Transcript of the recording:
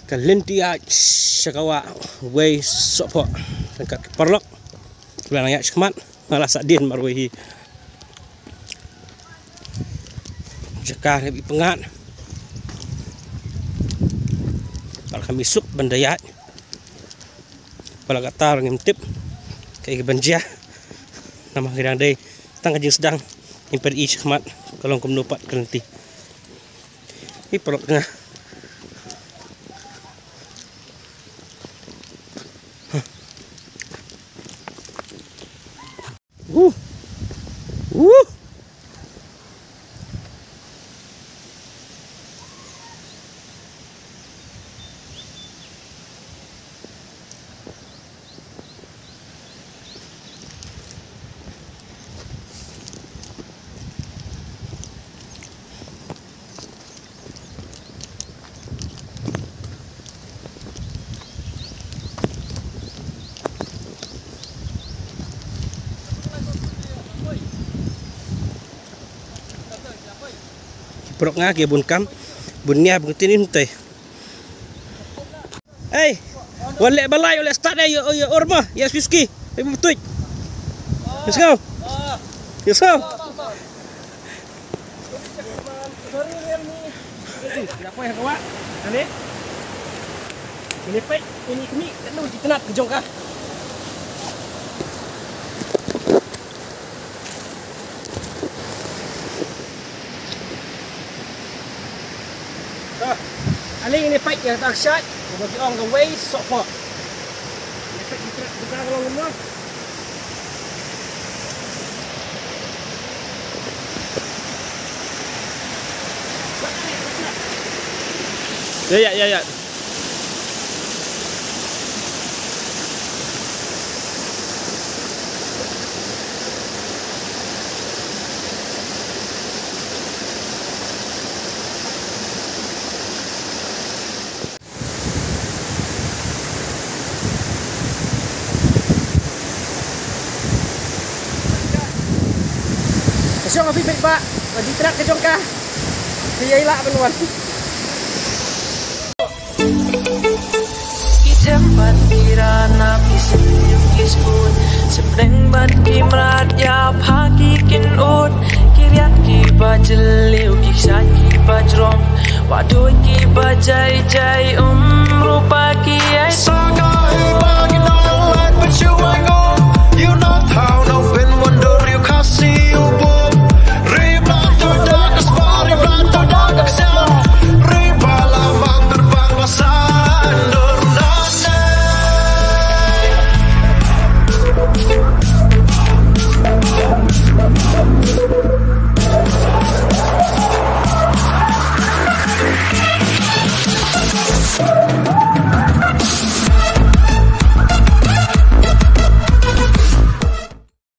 Kalintia syakawa way sopok dekat perlok bilang ya semat malah sadin marwehi jakar lebih pengat kalau kami suk bandayat pala gatar ngintip kayak banjia nama hirang day tang kajing sedang imperi semat kalau kum nupat kelenti ini perlok tengah Perok nga kaya bunkam bunya bungtinin teh. Hey, wala balay wala start na yo orma yes whisky. Ay butuy. Let's go. Let's go. Apa yang kawa? Ani? Ini pek ini kami lu ditenat kejong kah? Aling ini pipe yang tak shot, bagi orang ke way sopok. Ini pipe kita kalau lemah. Ya. Siapa yang baik pak? Bagi terak ke jongkah. Dia ilak penuan. Tempat kirana pisau kiskun sebreng bat kimrat ya pagi kinut kiriat ki bajeliu ki sai ki bajrong waduh ki bajai jai rupa ki ai